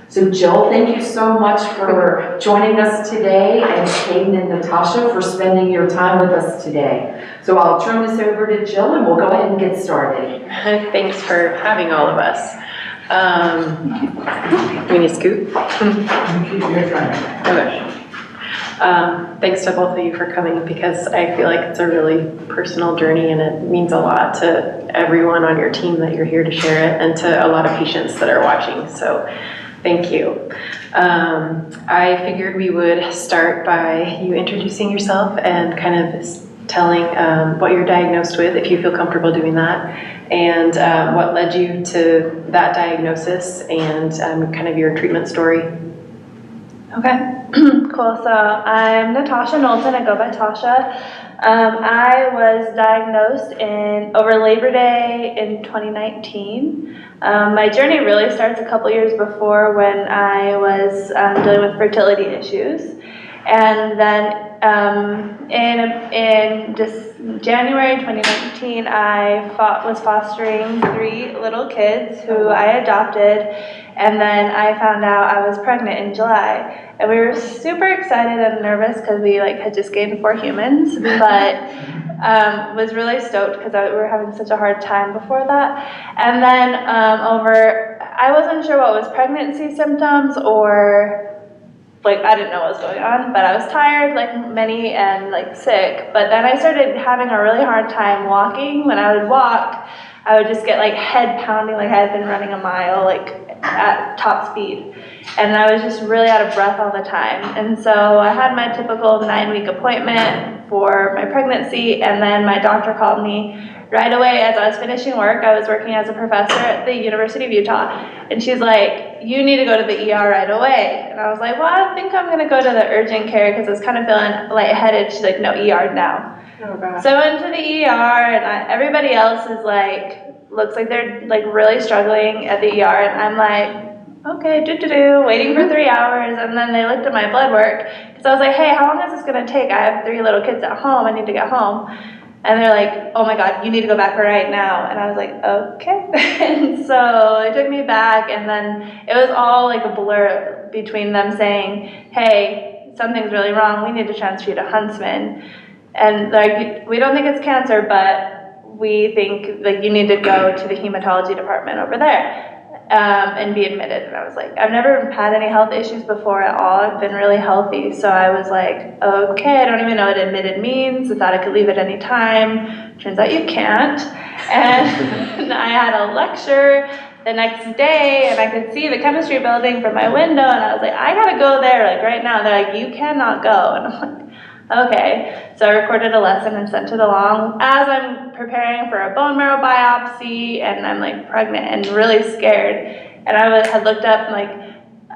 So Jill, thank you so much for joining us today, and Caden and Natasha for spending your time with us today. So I'll turn this over to Jill and we'll go ahead and get started. Thanks for having all of us. We need to scoot? Okay. Thanks to both of you for coming, because I feel like it's a really personal journey and it means a lot to everyone on your team that you're here to share it, and to a lot of patients that are watching. So thank you. I figured we would start by you introducing yourself and kind of telling what you're diagnosed with, if you feel comfortable doing that, and what led you to that diagnosis, and kind of your treatment story. Okay, cool. So I'm Natasha Knowlton. I go by Tasha. I was diagnosed over Labor Day in 2019. My journey really starts a couple years before, when I was dealing with fertility issues. And then in January 2019, I was fostering 3 little kids who I adopted, and then I found out I was pregnant in July. And we were super excited and nervous because we had just gained 4 humans, but was really stoked because we were having such a hard time before that. And then I wasn't sure what was pregnancy symptoms, or I didn't know what was going on, but I was tired like many and sick. But then I started having a really hard time walking. When I would walk, I would just get head pounding, like I had been running a mile at top speed. And I was just really out of breath all the time. And so I had my typical 9-week appointment for my pregnancy, and then my doctor called me right away as I was finishing work. I was working as a professor at the University of Utah, and she's like, "You need to go to the ER right away." And I was like, "Well, I think I'm going to go to the urgent care," because I was kind of feeling lightheaded. She's like, "No, ER now." Oh, gosh. So I went to the ER, and everybody else is looks like they're really struggling at the ER, and I'm like, okay, waiting for 3 hours. And then they looked at my blood work, because I was like, "Hey, how long is this going to take? I have 3 little kids at home. I need to get home." And they're like, "Oh my God, you need to go back right now." And I was like, okay. And so they took me back, and then it was all a blur between them saying, "Hey, something's really wrong. We need to transfer you to Huntsman. And we don't think it's cancer, but we think you need to go to the hematology department over there and be admitted." And I was like, I've never had any health issues before at all. I've been really healthy. So I was like, okay, I don't even know what admitted means. I thought I could leave at any time. Turns out you can't. And I had a lecture the next day, and I could see the chemistry building from my window, and I was like, I gotta go there right now. They're like, "You cannot go." And I'm like, okay. So I recorded a lesson and sent it along as I'm preparing for a bone marrow biopsy, and I'm pregnant and really scared. And I had looked up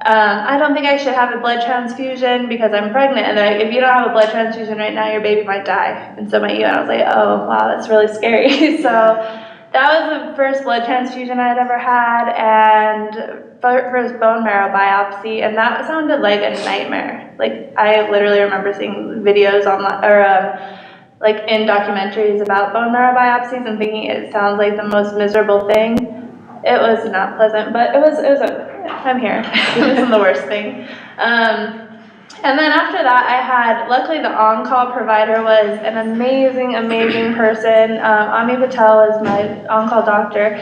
I don't think I should have a blood transfusion because I'm pregnant. And they're like, "If you don't have a blood transfusion right now, your baby might die." And so I was like, oh wow, that's really scary. So that was the first blood transfusion I had ever had, and first bone marrow biopsy, and that sounded like a nightmare. I literally remember seeing videos online, or in documentaries about bone marrow biopsies, and thinking it sounds like the most miserable thing. It was not pleasant, but it was I'm here. It wasn't the worst thing. And then after that, luckily the on-call provider was an amazing, amazing person. Ami Patel was my on-call doctor,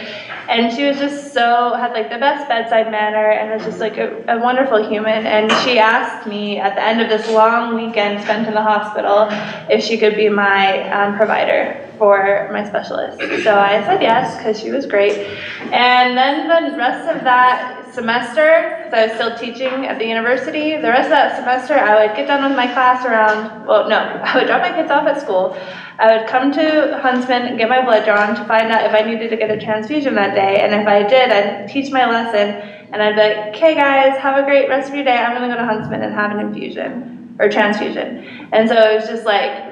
and she was just had the best bedside manner, and was just a wonderful human. And she asked me at the end of this long weekend spent in the hospital if she could be my provider for my specialist. So I said yes, because she was great. And then the rest of that semester, because I was still teaching at the university, the rest of that semester I would get done with my class I would drop my kids off at school. I would come to Huntsman and get my blood drawn to find out if I needed to get a transfusion that day. And if I did, I'd teach my lesson, and I'd be like, "Okay guys, have a great rest of your day. I'm going to go to Huntsman and have an infusion or transfusion." And so it was just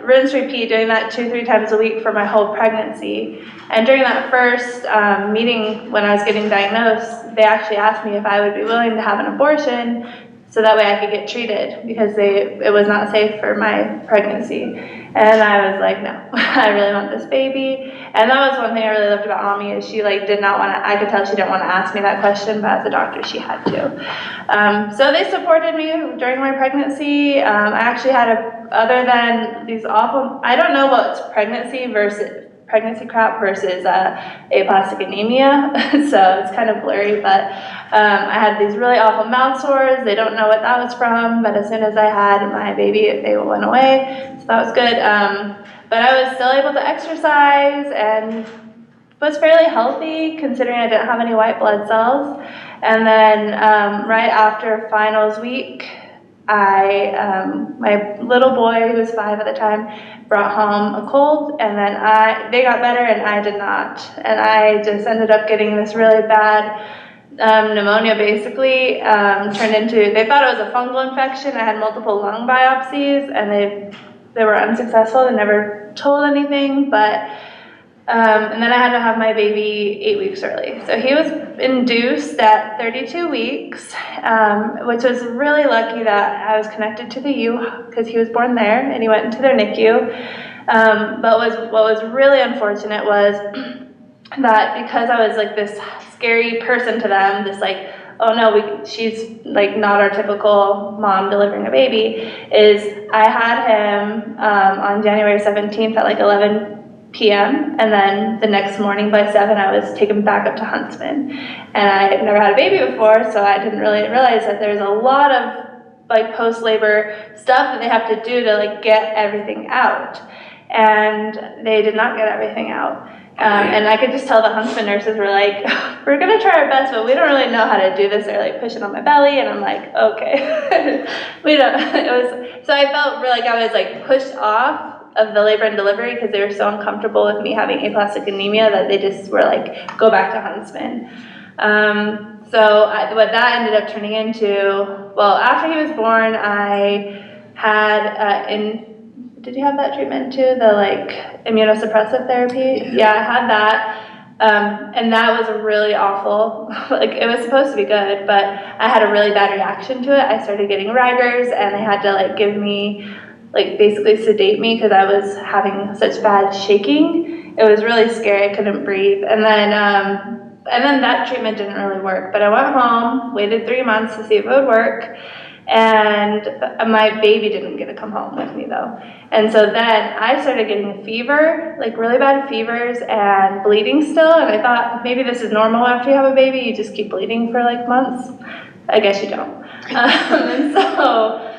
rinse, repeat, doing that 2-3 times a week for my whole pregnancy. And during that first meeting when I was getting diagnosed, they actually asked me if I would be willing to have an abortion so that way I could get treated because it was not safe for my pregnancy. And I was like, no, I really want this baby. And that was one thing I really loved about Ami is she like did not want to, I could tell she didn't want to ask me that question, but as a doctor she had to. So they supported me during my pregnancy. I actually had other than these awful, I don't know what's pregnancy crap versus aplastic anemia, so it's kind of blurry, but I had these really awful mouth sores. They don't know what that was from, but as soon as I had my baby, they went away, so that was good. But I was still able to exercise and was fairly healthy considering I didn't have any white blood cells. And then right after finals week, my little boy, who was 5 at the time, brought home a cold, and then they got better and I did not. And I just ended up getting this really bad pneumonia basically, turned into, they thought it was a fungal infection. I had multiple lung biopsies and they were unsuccessful. They never told anything, but and then I had to have my baby 8 weeks early. So he was induced at 32 weeks, which was really lucky that I was connected to the U because he was born there and he went into their NICU. But what was really unfortunate was that because I was like this scary person to them, this like, oh no, she's like not our typical mom delivering a baby, is I had him on January 17th at like 11 p.m. and then the next morning by 7 I was taken back up to Huntsman, and I had never had a baby before, so I didn't really realize that there's a lot of like post-labor stuff that they have to do to like get everything out, and they did not get everything out. And I could just tell the Huntsman nurses were like, we're gonna try our best, but we don't really know how to do this. They're like pushing on my belly, and I'm like, okay. We don't, so I felt like I was like pushed off of the labor and delivery because they were so uncomfortable with me having aplastic anemia that they just were like, go back to Huntsman. What that ended up turning into, well, after he was born, I had, did you have that treatment too? The like immunosuppressive therapy? Yeah, I had that. And that was really awful. Like it was supposed to be good, but I had a really bad reaction to it. I started getting rigors and they had to like give me, like basically sedate me because I was having such bad shaking. It was really scary, I couldn't breathe. And then that treatment didn't really work. But I went home, waited 3 months to see if it would work. And my baby didn't get to come home with me though. And so then I started getting a fever, like really bad fevers and bleeding still. And I thought maybe this is normal after you have a baby, you just keep bleeding for like months. I guess you don't. And so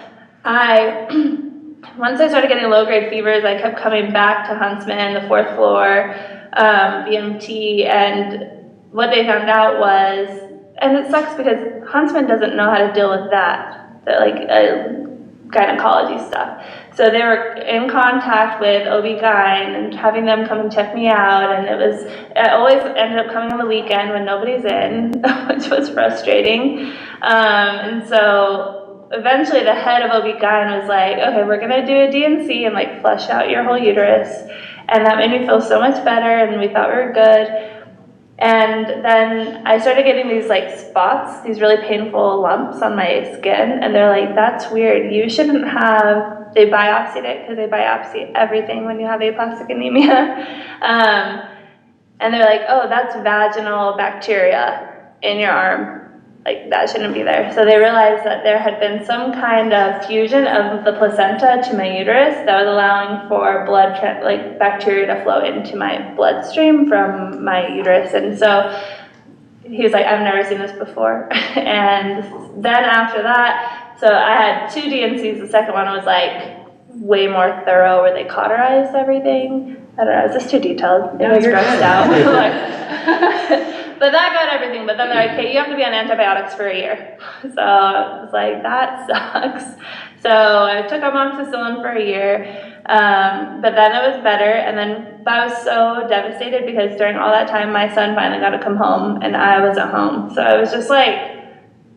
once I started getting low-grade fevers, I kept coming back to Huntsman, the 4th floor, BMT, and what they found out was, and it sucks because Huntsman doesn't know how to deal with that, gynecology stuff. So they were in contact with OB-GYN and having them come and check me out, and I always ended up coming on the weekend when nobody's in, which was frustrating. And so eventually the head of OB-GYN was like, okay, we're gonna do a D&C and like flush out your whole uterus. And that made me feel so much better and we thought we were good. And then I started getting these like spots, these really painful lumps on my skin. And they're like, that's weird, you shouldn't have, they biopsied it because they biopsy everything when you have aplastic anemia. And they're like, oh, that's vaginal bacteria in your arm. Like that shouldn't be there. So they realized that there had been some kind of fusion of the placenta to my uterus that was allowing for bacteria to flow into my bloodstream from my uterus. And so he was like, I've never seen this before. And then after that, so I had 2 D&Cs. The second one was like way more thorough where they cauterized everything. I don't know, is this too detailed? It was grossed out. But that got everything, but then they're like, okay, you have to be on antibiotics for a year. So I was like, that sucks. So I took amoxicillin for a year, but then it was better. But I was so devastated because during all that time, my son finally got to come home and I was at home. So I was just like,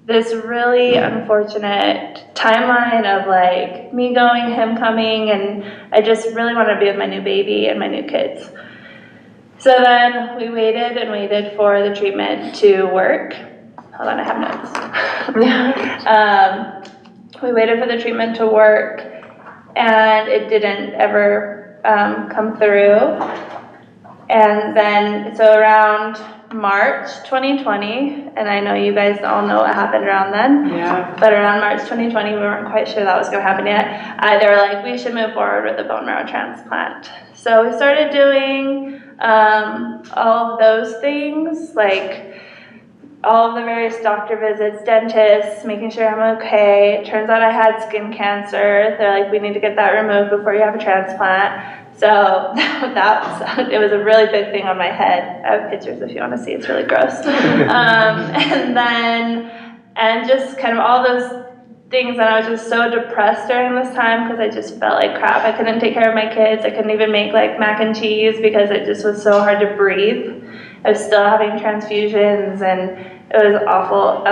this really unfortunate timeline of like me going, him coming, and I just really wanted to be with my new baby and my new kids. So then we waited and waited for the treatment to work. Hold on, I have notes. we waited for the treatment to work, and it didn't ever come through. And then, so around March 2020, and I know you guys all know what happened around then. Yeah. But around March 2020, we weren't quite sure that was going to happen yet. They were like, we should move forward with a bone marrow transplant. So we started doing all of those things, like all of the various doctor visits, dentists, making sure I'm okay. It turns out I had skin cancer. They're like, we need to get that removed before you have a transplant. So it was a really big thing on my head. I have pictures if you want to see, it's really gross. And just kind of all those things, and I was just so depressed during this time because I just felt like crap. I couldn't take care of my kids. I couldn't even make like mac and cheese because it just was so hard to breathe. I was still having transfusions, and it was awful.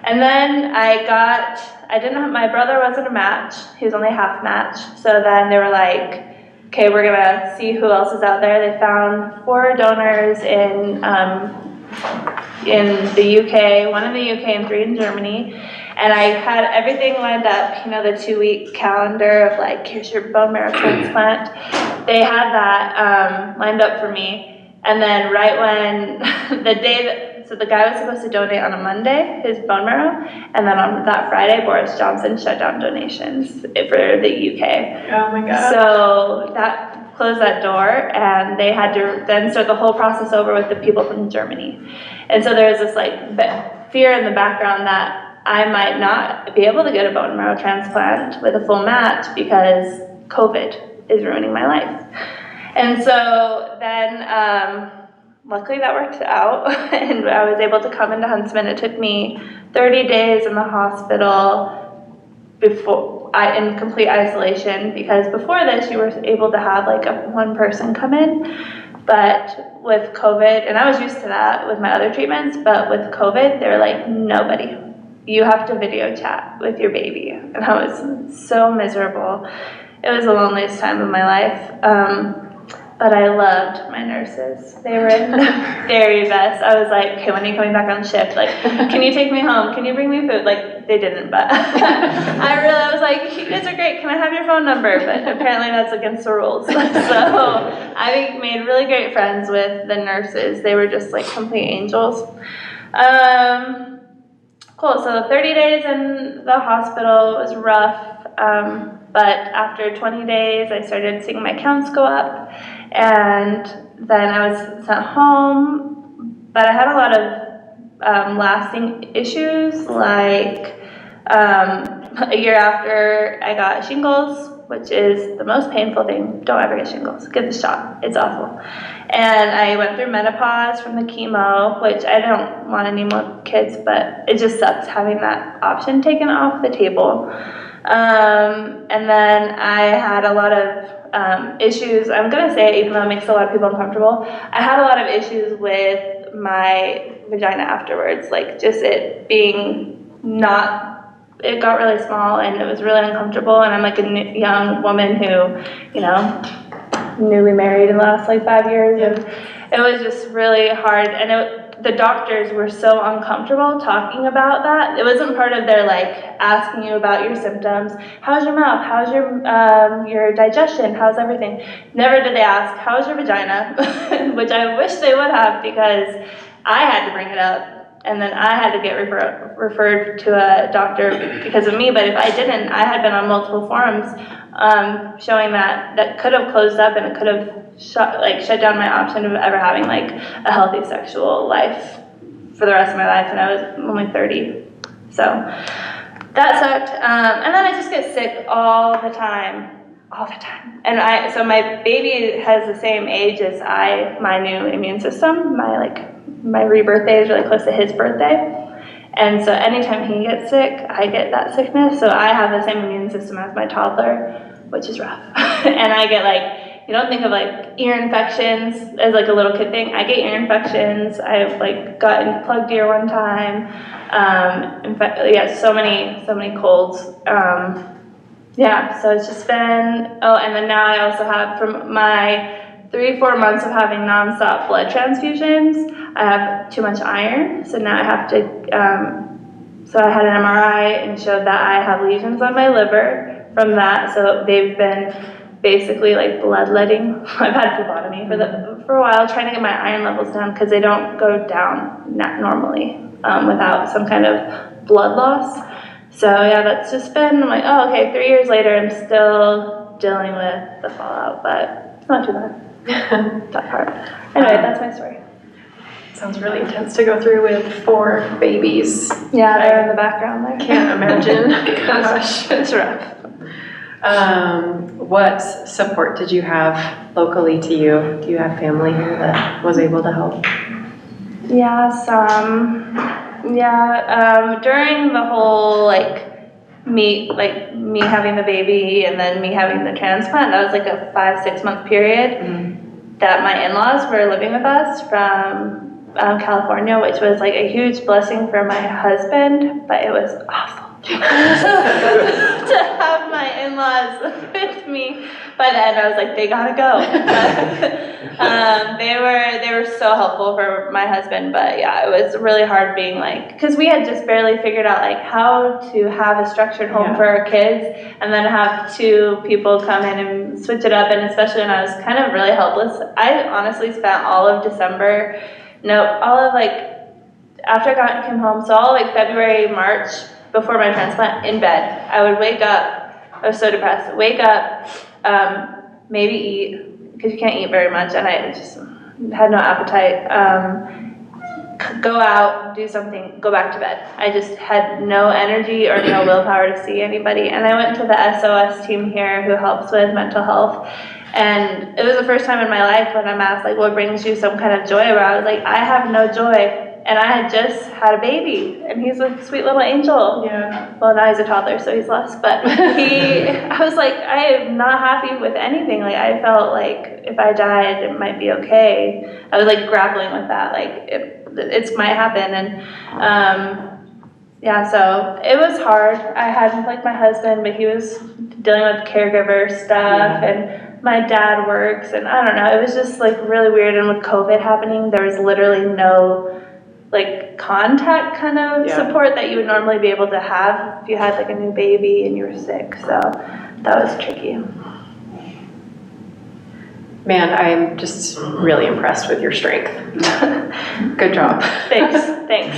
And then my brother wasn't a match. He was only half match. So then they were like, okay, we're gonna see who else is out there. They found 4 donors in the UK, 1 in the UK and 3 in Germany. And I had everything lined up, the 2-week calendar of like, here's your bone marrow transplant. They had that lined up for me. And then right when so the guy was supposed to donate on a Monday, his bone marrow, and then on that Friday, Boris Johnson shut down donations for the UK. Oh my God. So that closed that door, and they had to then start the whole process over with the people from Germany. And so there was this like fear in the background that I might not be able to get a bone marrow transplant with a full match because COVID is ruining my life. And so then, luckily that worked out, and I was able to come into Huntsman. It took me 30 days in the hospital in complete isolation, because before this you were able to have like one person come in, but with COVID, and I was used to that with my other treatments, but with COVID, they were like, nobody. You have to video chat with your baby. And I was so miserable. It was the loneliest time of my life. But I loved my nurses. They were the very best. I was like, okay, when are you coming back on shift? Like, can you take me home? Can you bring me food? Like, they didn't, but I was like, you guys are great. Can I have your phone number? But apparently that's against the rules. So I made really great friends with the nurses. They were just like complete angels. Cool, so 30 days in the hospital was rough. But after 20 days, I started seeing my counts go up, and then I was sent home. But I had a lot of lasting issues, like a year after I got shingles, which is the most painful thing. Don't ever get shingles. Get the shot. It's awful. And I went through menopause from the chemo, which I don't want any more kids, but it just sucks having that option taken off the table. And then I had a lot of issues. I'm going to say, even though it makes a lot of people uncomfortable, I had a lot of issues with my vagina afterwards, like just it being it got really small and it was really uncomfortable. And I'm like a young woman who, newly married in the last like 5 years. And it was just really hard. And the doctors were so uncomfortable talking about that. It wasn't part of their like asking you about your symptoms. How's your mouth? How's your digestion? How's everything? Never did they ask, how's your vagina? Which I wish they would have, because I had to bring it up. And then I had to get referred to a doctor because of me. But if I didn't, I had been on multiple forums showing that could have closed up, and it could have shut down my option of ever having like a healthy sexual life for the rest of my life. And I was only 30, so that sucked. And then I just get sick all the time. And so my baby has the same age as my new immune system. My rebirthday is really close to his birthday. And so anytime he gets sick, I get that sickness. So I have the same immune system as my toddler, which is rough. And I get you don't think of ear infections as a little kid thing. I get ear infections. I've gotten plugged ear one time. In fact, so many colds. So it's just been, and then now I also have, from my 3-4 months of having nonstop blood transfusions, I have too much iron, so now I have to So I had an MRI and showed that I have lesions on my liver from that. So they've been basically like bloodletting. I've had phlebotomy for a while, trying to get my iron levels down because they don't go down normally without some kind of blood loss. So yeah, that's just been, I'm like, oh, okay, 3 years later, I'm still dealing with the fallout, but it's not too bad. That part. Anyway, that's my story. Sounds really intense to go through with 4 babies. Yeah, they're in the background there. Can't imagine. Gosh. It's rough. What support did you have locally to you? Do you have family here that was able to help? Yeah, during the whole me having the baby and then me having the transplant, that was like a 5-6 month period that my in-laws were living with us from California, which was like a huge blessing for my husband, but it was awful to have my in-laws with me. By the end, I was like, they gotta go. They were so helpful for my husband, but yeah, it was really hard being because we had just barely figured out how to have a structured home for our kids, and then have 2 people come in and switch it up, and especially when I was kind of really helpless. I honestly spent all of December, after I came home, so all of February, March, before my transplant, in bed. I would wake up, I was so depressed, wake up, maybe eat, because you can't eat very much, and I just had no appetite, go out, do something, go back to bed. I just had no energy or no willpower to see anybody, and I went to the SOS team here who helps with mental health, and it was the first time in my life when I'm asked, what brings you some kind of joy, where I was like, I have no joy. And I had just had a baby, and he's a sweet little angel. Yeah. Well, now he's a toddler, so he's less. But I was like, I am not happy with anything. I felt like if I died, it might be okay. I was grappling with that. It might happen. And so it was hard. I had my husband, but he was dealing with caregiver stuff, and my dad works, and I don't know. It was just really weird. And with COVID happening, there was literally no contact kind of support that you would normally be able to have if you had a new baby and you were sick. So that was tricky. Man, I'm just really impressed with your strength. Good job. Thanks.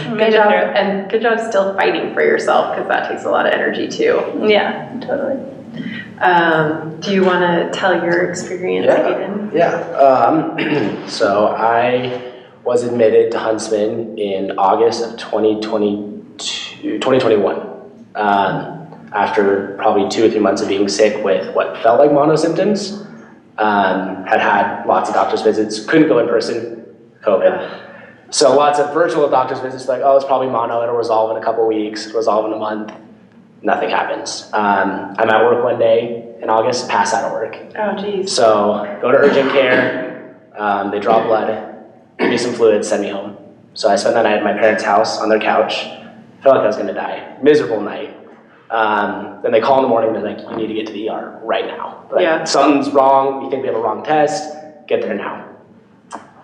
Good job, and good job still fighting for yourself, because that takes a lot of energy too. Yeah, totally. Do you want to tell your experience, Aiden? Yeah. So I was admitted to Huntsman in August of 2021, after probably 2 or 3 months of being sick with what felt like mono symptoms. Had lots of doctor's visits, couldn't go in person, COVID. So lots of virtual doctor's visits, it's probably mono, it'll resolve in a couple weeks, resolve in a month. Nothing happens. I'm at work one day in August, pass out of work. Oh, geez. So go to urgent care, they draw blood, give me some fluids, send me home. So I spent that night at my parents' house on their couch. Felt like I was gonna die. Miserable night. Then they call in the morning, they're like, you need to get to the ER right now. Something's wrong, you think we have a wrong test, get there now.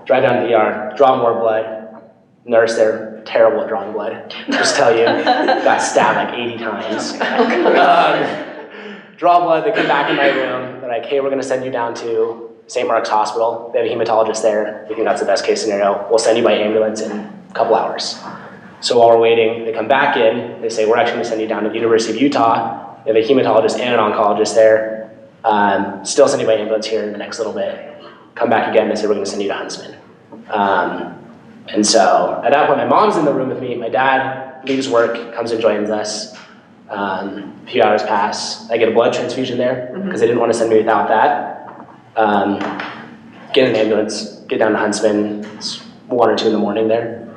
Drive down to the ER, draw more blood. Nurse there, terrible at drawing blood. Just tell you, got stabbed 80 times. Draw blood, they come back in my room. They're like, hey, we're gonna send you down to St. Mark's Hospital. They have a hematologist there. We think that's the best case scenario. We'll send you by ambulance in a couple hours. So while we're waiting, they come back in. They say, we're actually gonna send you down to the University of Utah. They have a hematologist and an oncologist there. Still send you by ambulance here in the next little bit. Come back again, they say, we're gonna send you to Huntsman. And so at that point, my mom's in the room with me. My dad leaves work, comes and joins us. A few hours pass. I get a blood transfusion there because they didn't want to send me without that. Get an ambulance, get down to Huntsman. It's 1 or 2 in the morning there.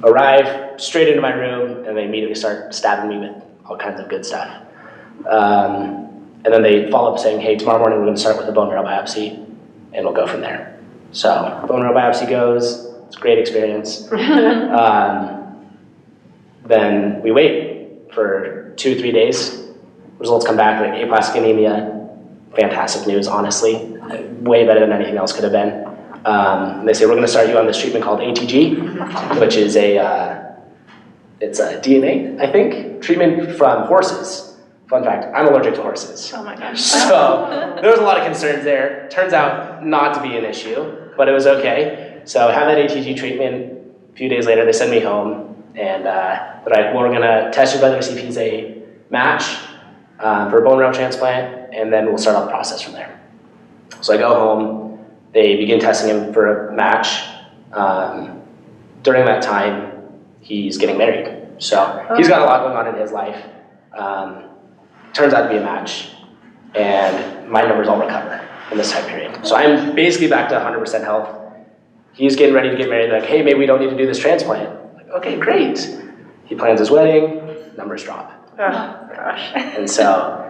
Arrive straight into my room, and they immediately start stabbing me with all kinds of good stuff. And then they follow up saying, hey, tomorrow morning we're going to start with a bone marrow biopsy, and we'll go from there. So bone marrow biopsy goes. It's a great experience. Then we wait for 2 or 3 days. Results come back like aplastic anemia. Fantastic news, honestly. Way better than anything else could have been. They say, we're going to start you on this treatment called ATG, which is it's a DNA, I think, treatment from horses. Fun fact, I'm allergic to horses. Oh my gosh. So there was a lot of concerns there. Turns out not to be an issue, but it was okay. So I had that ATG treatment. A few days later, they send me home, and they're like, well, we're gonna test your brother to see if he's a match for a bone marrow transplant, and then we'll start out the process from there. So I go home, they begin testing him for a match. During that time, he's getting married. So he's got a lot going on in his life. Turns out to be a match, and my numbers all recover in this time period. So I'm basically back to 100% health. He's getting ready to get married. They're like, hey, maybe we don't need to do this transplant. I'm like, okay, great. He plans his wedding, numbers drop. Oh, gosh. And so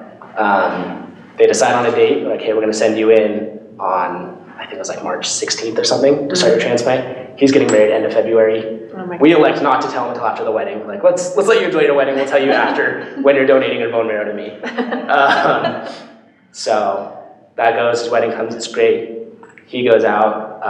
they decide on a date, like, hey, we're gonna send you in on, I think it was like March 16th or something to start your transplant. He's getting married end of February. Oh my We elect not to tell him until after the wedding. Like, let's let you enjoy your wedding. We'll tell you after when you're donating your bone marrow to me. So that goes, his wedding comes, it's great. He goes out,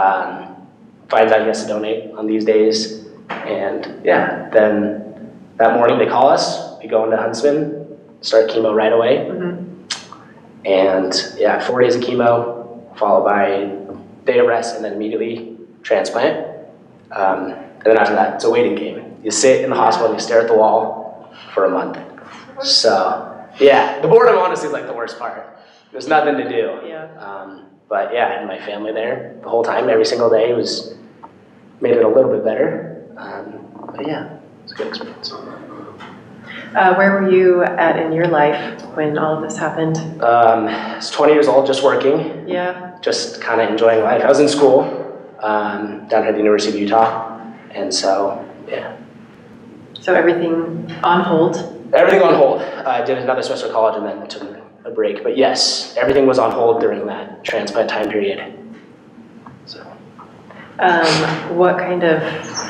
finds out he has to donate on these days. And yeah, then that morning they call us. We go into Huntsman, start chemo right away. Mm-hmm. And yeah, 4 days of chemo, followed by day of rest, and then immediately transplant. And then after that, it's a waiting game. You sit in the hospital and you stare at the wall for a month. So yeah, the boredom honestly is like the worst part. There's nothing to do. Yeah. But yeah, and my family there the whole time, every single day made it a little bit better. But yeah, it's a good experience. Where were you at in your life when all of this happened? I was 20 years old, just working. Yeah. Just kind of enjoying life. I was in school down here at the University of Utah. And so, yeah. So everything on hold? Everything on hold. I did another semester of college and then took a break. But yes, everything was on hold during that transplant time period. So. What kind of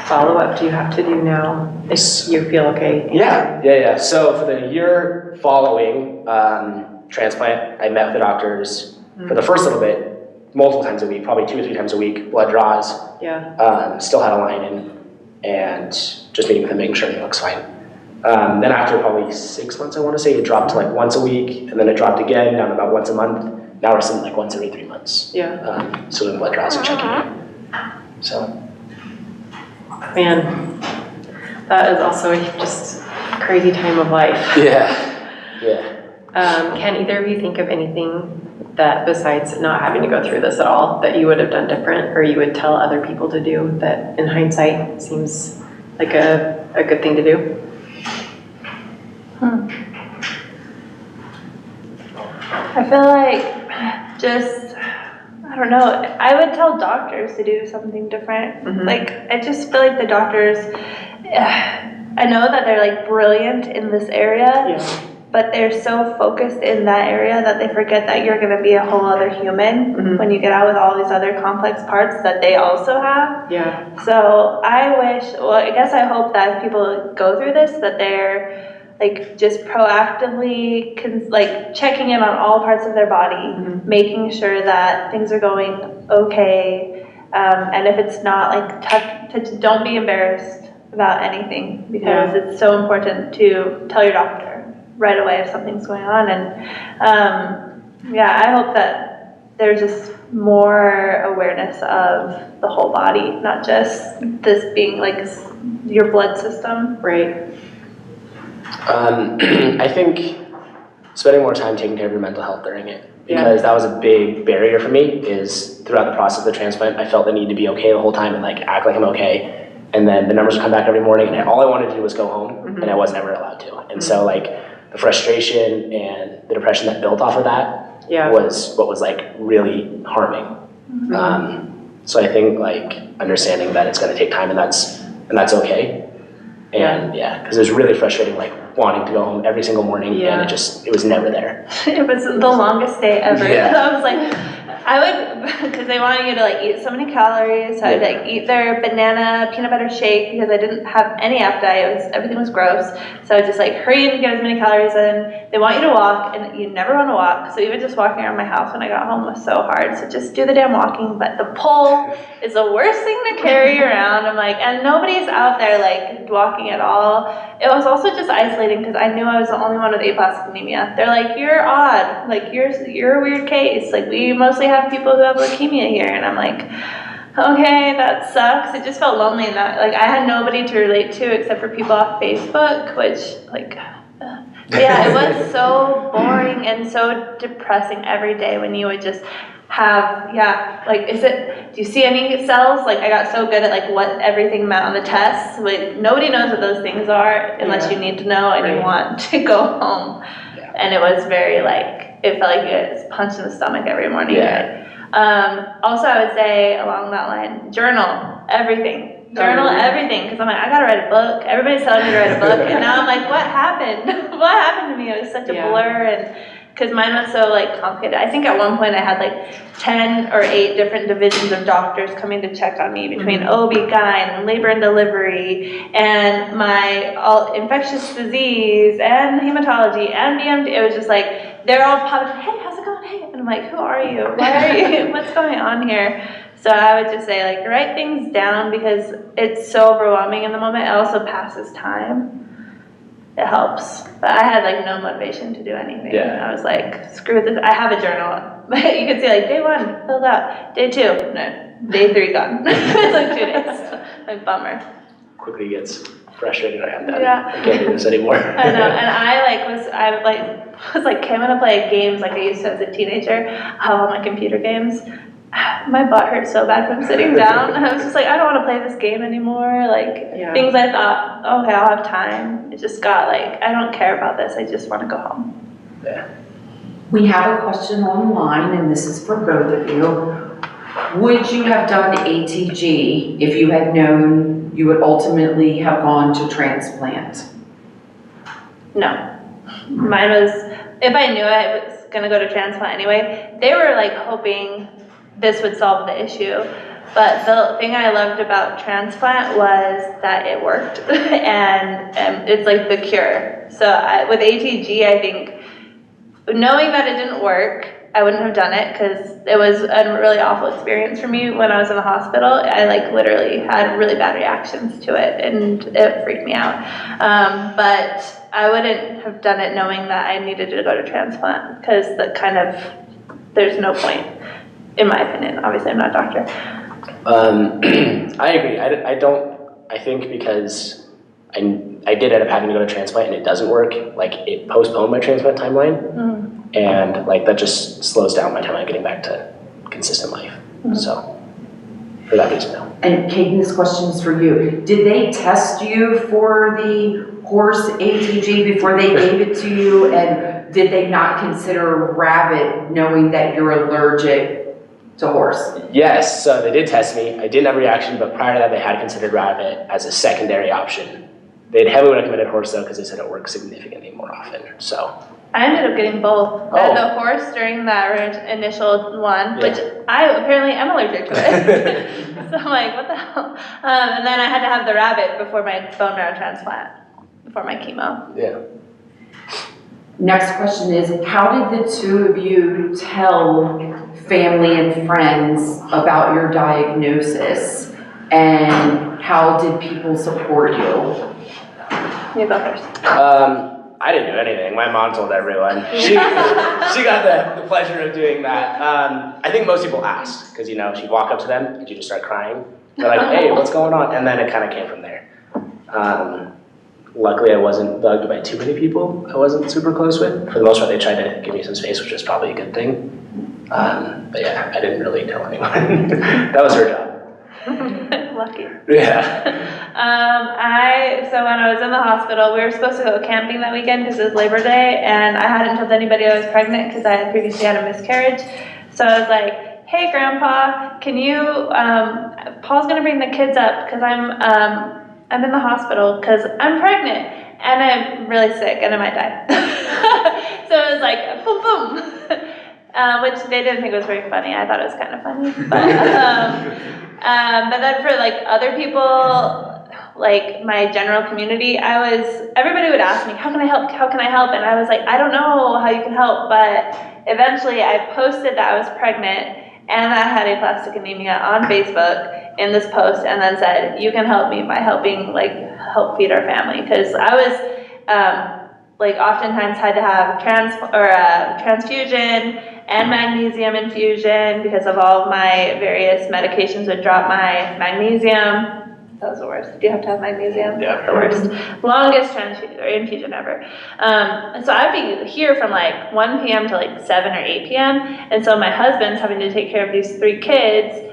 follow-up do you have to do now if you feel okay? Yeah. So for the year following transplant, I met with the doctors for the first little bit, multiple times a week, probably 2 or 3 times a week, blood draws. Yeah. Still had a line in, and just meeting with him, making sure everything looks fine. Then after probably 6 months, I want to say, it dropped to like once a week, and then it dropped again, down to about once a month. Now we're seeing like once every 3 months. Yeah. So doing blood draws and checking it. So. Man, that is also just a crazy time of life. Yeah. Can either of you think of anything that, besides not having to go through this at all, that you would have done different or you would tell other people to do that in hindsight seems like a good thing to do? I feel like just, I don't know, I would tell doctors to do something different. Mm-hmm. Like, I just feel like the doctors, I know that they're like brilliant in this area, Yeah. but they're so focused in that area that they forget that you're going to be a whole other human when you get out with all these other complex parts that they also have. Yeah. So I guess I hope that as people go through this, that they're like just proactively checking in on all parts of their body, making sure that things are going okay. And if it's not, like, don't be embarrassed about anything, because it's so important to tell your doctor right away if something's going on. And I hope that there's just more awareness of the whole body, not just this being like your blood system. Right. I think spending more time taking care of your mental health during it, because that was a big barrier for me, is throughout the process of the transplant, I felt the need to be okay the whole time and like act like I'm okay. And then the numbers would come back every morning and all I wanted to do was go home, and I was never allowed to. And so like the frustration and the depression that built off of that was what was like really harming. So I think like understanding that it's going to take time and that's okay. And because it was really frustrating, like wanting to go home every single morning, and it was never there. It was the longest day ever. Yeah. I was like, I would, because they wanted you to like eat so many calories, so I'd like eat their banana peanut butter shake because I didn't have any appetite. Everything was gross. So I just like hurry and get as many calories in. They want you to walk, and you never want to walk. So even just walking around my house when I got home was so hard. So just do the damn walking. But the pole is the worst thing to carry around. I'm like, and nobody's out there like walking at all. It was also just isolating because I knew I was the only one with aplastic anemia. They're like, you're odd. Like you're a weird case. Like we mostly have people who have leukemia here, and I'm like, okay, that sucks. It just felt lonely, and that like I had nobody to relate to except for people off Facebook, which like, yeah, it was so boring and so depressing every day when you would just have, like, do you see any cells? Like I got so good at like what everything meant on the tests. Like nobody knows what those things are unless you need to know and you want to go home. And it was very like, it felt like it was punched in the stomach every morning. Also, I would say along that line, journal everything. Journal everything, because I'm like, I gotta write a book. Everybody's telling me to write a book, and now I'm like, what happened? What happened to me? It was such a blur, and because mine was so like complicated. I think at one point I had like 10 or 8 different divisions of doctors coming to check on me between OB-GYN, labor and delivery, and my infectious disease, and hematology, and BMD. It was just like, they're all popping, hey, how's it going? Hey. And I'm like, who are you? Why are you? What's going on here? So I would just say, like, write things down because it's so overwhelming in the moment. It also passes time. It helps. But I had, like, no motivation to do anything. I was like, screw this. I have a journal. But you can see, like, day 1, filled out. Day 2, no. Day 3, gone. It's like 2 days. Like, bummer. Quickly gets frustrated. I can't do this anymore. I know. And I was like, okay, I'm going to play games like I used to as a teenager. All my computer games. My butt hurt so bad from sitting down. I was just like, I don't want to play this game anymore. Like, things I thought, okay, I'll have time. It just got like, I don't care about this. I just want to go home. Yeah. We have a question online, and this is for both of you. Would you have done ATG if you had known you would ultimately have gone to transplant? No. Mine was, if I knew I was going to go to transplant anyway, they were like hoping this would solve the issue. But the thing I loved about transplant was that it worked, and it's like the cure. So with ATG, I think knowing that it didn't work, I wouldn't have done it because it was a really awful experience for me when I was in the hospital. I like literally had really bad reactions to it, and it freaked me out. But I wouldn't have done it knowing that I needed to go to transplant because there's no point, in my opinion. Obviously, I'm not a doctor. I agree. I think because I did end up having to go to transplant and it doesn't work, like it postponed my transplant timeline. And like that just slows down my timeline getting back to consistent life. So for that reason, no. And Kaden, this question is for you. Did they test you for the horse ATG before they gave it to you? And did they not consider rabbit knowing that you're allergic to horse? Yes, so they did test me. I didn't have a reaction, but prior to that, they had considered rabbit as a secondary option. They'd heavily recommended horse though, because they said it works significantly more often. So I ended up getting both. The horse during that initial one, which I apparently am allergic to it. So I'm like, what the hell? And then I had to have the rabbit before my bone marrow transplant, before my chemo. Yeah. Next question is, how did the two of you tell family and friends about your diagnosis, and how did people support you? You go first. I didn't do anything. My mom told everyone. She got the pleasure of doing that. I think most people asked, because she'd walk up to them and she'd just start crying. They're like, hey, what's going on? And then it kind of came from there. Luckily, I wasn't bugged by too many people I wasn't super close with. For the most part, they tried to give me some space, which was probably a good thing. But yeah, I didn't really tell anyone. That was her job. Lucky. Yeah. So when I was in the hospital, we were supposed to go camping that weekend because it was Labor Day, and I hadn't told anybody I was pregnant because I had previously had a miscarriage. So I was like, hey, Grandpa, can you, Paul's gonna bring the kids up because I'm in the hospital because I'm pregnant and I'm really sick and I might die. So it was like, boom, boom. which they didn't think was very funny. I thought it was kind of funny. But then for like other people, like my general community, everybody would ask me, how can I help? How can I help? And I was like, I don't know how you can help, but eventually I posted that I was pregnant and I had aplastic anemia on Facebook in this post, and then said, you can help me by helping help feed our family. Because I was oftentimes had to have transfusion and magnesium infusion because of all my various medications would drop my magnesium. That was the worst. Do you have to have magnesium? Yeah. The worst. Longest infusion ever. So I'd be here from 1 p.m. to 7 or 8 p.m. And so my husband's having to take care of these 3 kids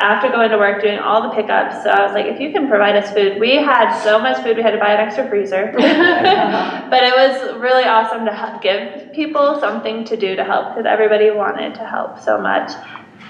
after going to work, doing all the pickups. So I was like, if you can provide us food. We had so much food, we had to buy an extra freezer. But it was really awesome to give people something to do to help, because everybody wanted to help so much.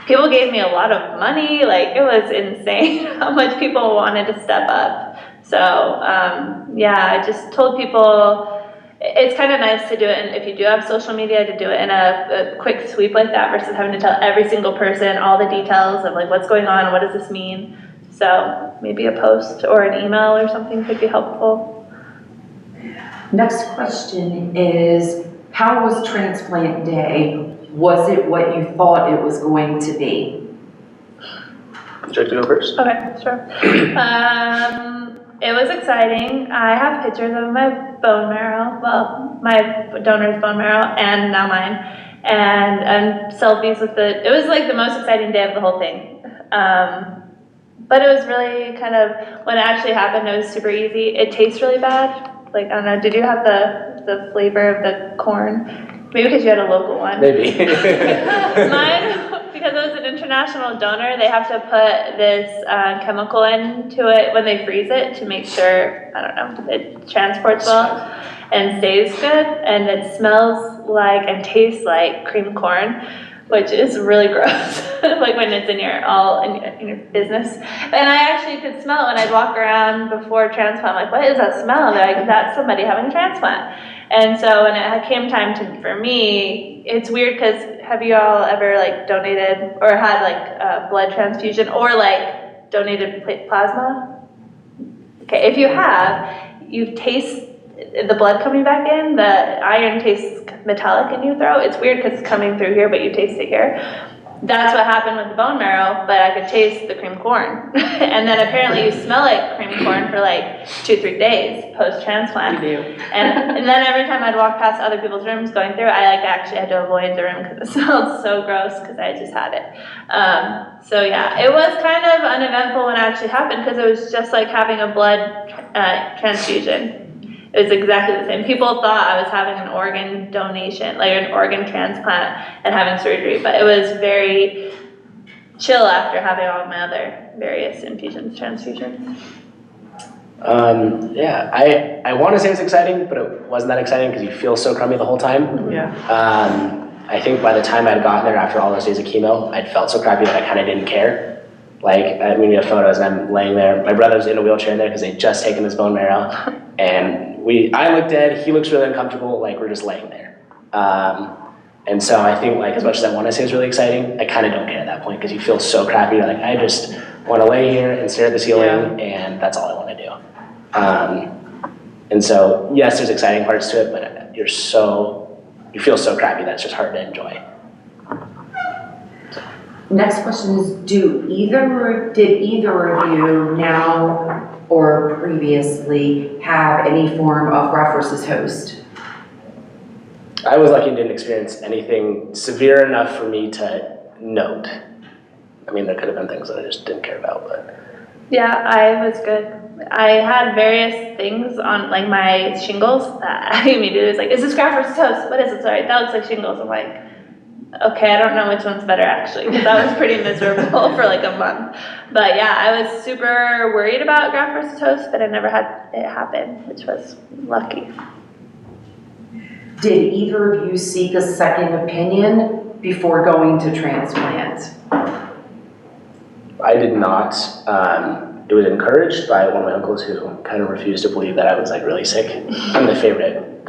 People gave me a lot of money. It was insane how much people wanted to step up. So I just told people it's kind of nice to do it, and if you do have social media, to do it in a quick sweep like that versus having to tell every single person all the details of what's going on, what does this mean. So maybe a post or an email or something could be helpful. Next question is, how was transplant day? Was it what you thought it was going to be? Would you like to go first? Okay, sure. It was exciting. I have pictures of my bone marrow, well, my donor's bone marrow, and now mine, and selfies with it. It was the most exciting day of the whole thing. But it was really kind of, when it actually happened, it was super easy. It tastes really bad. I don't know, did you have the flavor of the corn? Maybe because you had a local one. Maybe. Mine, because it was an international donor, they have to put this chemical into it when they freeze it to make sure, I don't know, it transports well and stays good. And it smells and tastes like cream corn, which is really gross. When it's in your business. And I actually could smell it when I'd walk around before transplant. I'm like, what is that smell? They're like, that's somebody having a transplant. And so when it came time for me, it's weird because have you all ever donated or had a blood transfusion or donated plasma? Okay, if you have, you taste the blood coming back in, the iron tastes metallic in your throat. It's weird because it's coming through here, but you taste it here. That's what happened with the bone marrow, but I could taste the cream corn. And then apparently you smell like cream corn for 2-3 days post-transplant. You do. And then every time I'd walk past other people's rooms going through, I actually had to avoid the room because it smelled so gross because I just had it. So yeah, it was kind of uneventful when it actually happened because it was just like having a blood transfusion. It was exactly the same. People thought I was having an organ donation, an organ transplant and having surgery, but it was very chill after having all of my other various infusions, transfusions. Yeah, I want to say it's exciting, but it wasn't that exciting because you feel so crummy the whole time. Yeah. I think by the time I'd gotten there after all those days of chemo, I'd felt so crappy that I kind of didn't care. I mean, we have photos and I'm laying there. My brother's in a wheelchair in there because they'd just taken his bone marrow. And I look dead, he looks really uncomfortable, we're just laying there. And so I think as much as I want to say it's really exciting, I kind of don't care at that point because you feel so crappy. You're I just want to lay here and stare at the ceiling and that's all I want to do. And so, yes, there's exciting parts to it, but you feel so crappy that it's just hard to enjoy. Next question is, did either of you now or previously have any form of graft versus host? I was lucky and didn't experience anything severe enough for me to note. I mean, there could have been things that I just didn't care about, but. Yeah, I was good. I had various things on my shingles that I immediately was is this graft versus host? What is it? Sorry, that looks like shingles. I'm okay, I don't know which one's better actually, because I was pretty miserable for a month. But yeah, I was super worried about graft versus host, but I never had it happen, which was lucky. Did either of you seek a second opinion before going to transplant? I did not. It was encouraged by one of my uncles who kind of refused to believe that I was really sick. I'm the favorite.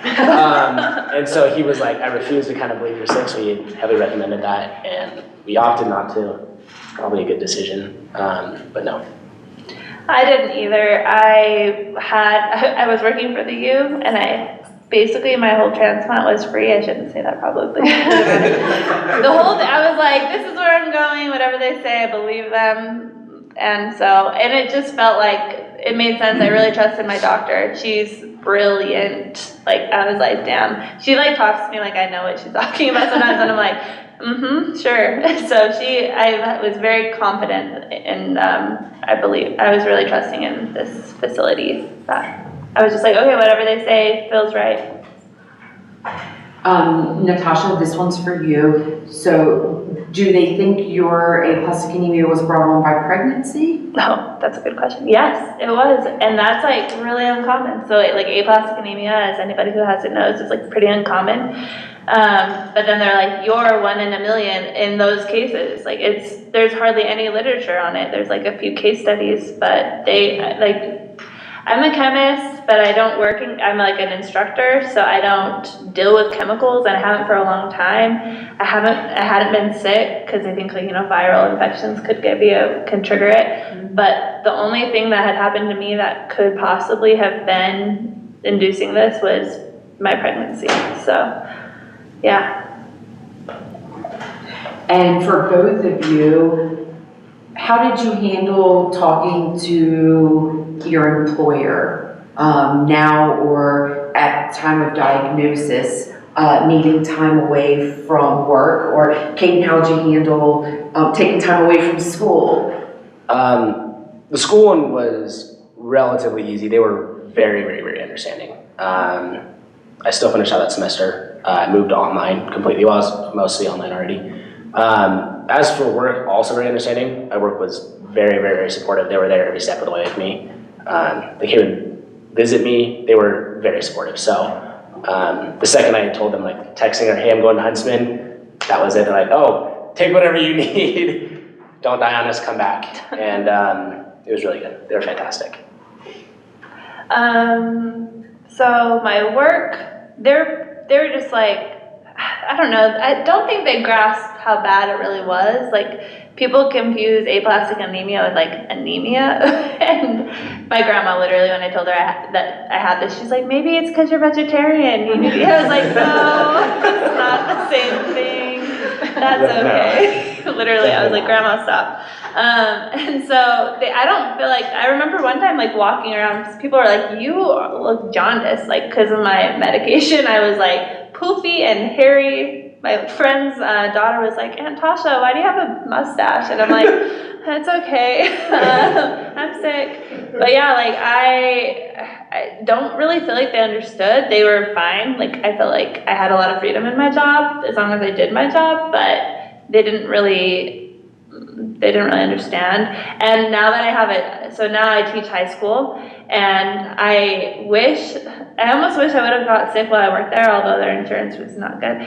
And so he was like, I refuse to kind of believe you're sick, so he heavily recommended that, and we opted not to. Probably a good decision, but no. I didn't either. I was working for the U, and basically my whole transplant was free. I shouldn't say that publicly. The whole thing, I was like, this is where I'm going, whatever they say, I believe them. And it just felt like it made sense. I really trusted my doctor. She's brilliant. Like, I was like, damn. She like talks to me like I know what she's talking about sometimes, and I'm like, sure. So I was very confident, and I was really trusting in this facility. That I was just like, okay, whatever they say feels right. Natasha, this one's for you. So, do they think your aplastic anemia was brought on by pregnancy? Oh, that's a good question. Yes, it was, and that's like really uncommon. So like aplastic anemia, as anybody who has it knows, is like pretty uncommon. But then they're like, you're 1 in a million in those cases. Like there's hardly any literature on it. There's like a few case studies, but I'm a chemist, but I'm like an instructor, so I don't deal with chemicals, and I haven't for a long time. I hadn't been sick, because I think viral infections can trigger it. But the only thing that had happened to me that could possibly have been inducing this was my pregnancy. So, yeah. And for both of you, how did you handle talking to your employer now or at time of diagnosis, needing time away from work? Or Caden, how did you handle taking time away from school? The school one was relatively easy. They were very, very, very understanding. I still finished out that semester. I moved to online completely. Well, I was mostly online already. As for work, also very understanding. My work was very, very, very supportive. They were there every step of the way with me. They came and visit me. They were very supportive. So the second I told them, like texting her, hey, I'm going to Huntsman, that was it. They're like, oh, take whatever you need. Don't die on us, come back. And it was really good. They were fantastic. So my work, they were just like, I don't know, I don't think they grasped how bad it really was. Like, people confuse aplastic anemia with like anemia. And my grandma literally, when I told her that I had this, she's like, maybe it's because you're vegetarian. I was like, no, it's not the same thing. That's okay. Literally, I was like, grandma, stop. And so I don't feel like, I remember one time like walking around, people were like, you look jaundiced, like because of my medication. I was like poofy and hairy. My friend's daughter was like, Aunt Tasha, why do you have a mustache? And I'm like, that's okay. I'm sick. But yeah, like I don't really feel like they understood. They were fine. Like I felt like I had a lot of freedom in my job as long as I did my job, but they didn't really understand. And now that I have it, so now I teach high school, and I almost wish I would have got sick while I worked there, although their insurance was not good,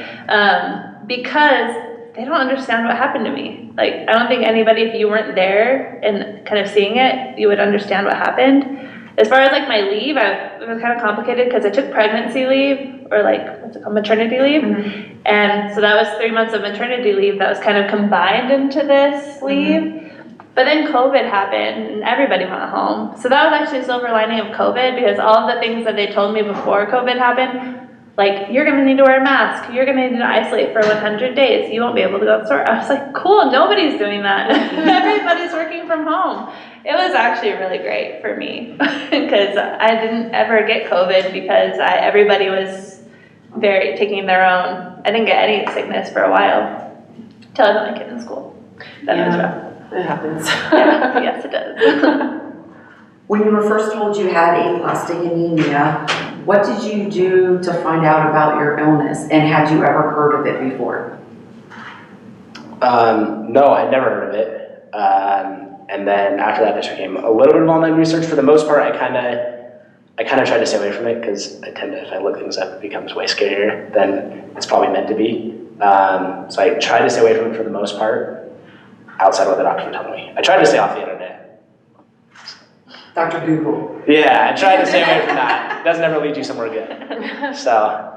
because they don't understand what happened to me. Like, I don't think anybody, if you weren't there and kind of seeing it, you would understand what happened. As far as like my leave, it was kind of complicated because I took pregnancy leave, or like, what's it called, maternity leave. Mm-hmm. And so that was 3 months of maternity leave that was kind of combined into this leave. Mm-hmm. But then COVID happened and everybody went home. So that was actually a silver lining of COVID, because all of the things that they told me before COVID happened, like, you're gonna need to wear a mask, you're gonna need to isolate for 100 days, you won't be able to go to the store. I was like, cool, nobody's doing that. Everybody's working from home. It was actually really great for me, because I didn't ever get COVID because everybody was taking their own. I didn't get any sickness for a while, till I got my kid in school. That was rough. It happens. Yeah, yes, it does. When you were first told you had aplastic anemia, what did you do to find out about your illness, and had you ever heard of it before? No, I'd never heard of it. And then after that, I became a little bit of online research. For the most part, I kind of tried to stay away from it, because I tend to, if I look things up, it becomes way scarier than it's probably meant to be. So I tried to stay away from it for the most part, outside of what the doctor would tell me. I tried to stay off the internet. Dr. Google. Yeah, I tried to stay away from that. It doesn't ever lead you somewhere good. So,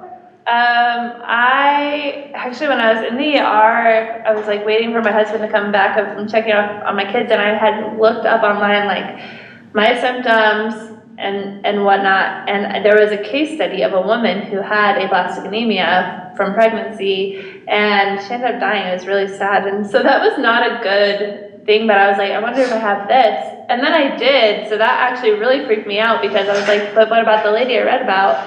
I actually, when I was in the ER, I was like waiting for my husband to come back from checking on my kids, and I had looked up online like my symptoms and whatnot, and there was a case study of a woman who had aplastic anemia from pregnancy, and she ended up dying. It was really sad, and so that was not a good thing, but I was like, I wonder if I have this. And then I did, so that actually really freaked me out because I was like, but what about the lady I read about?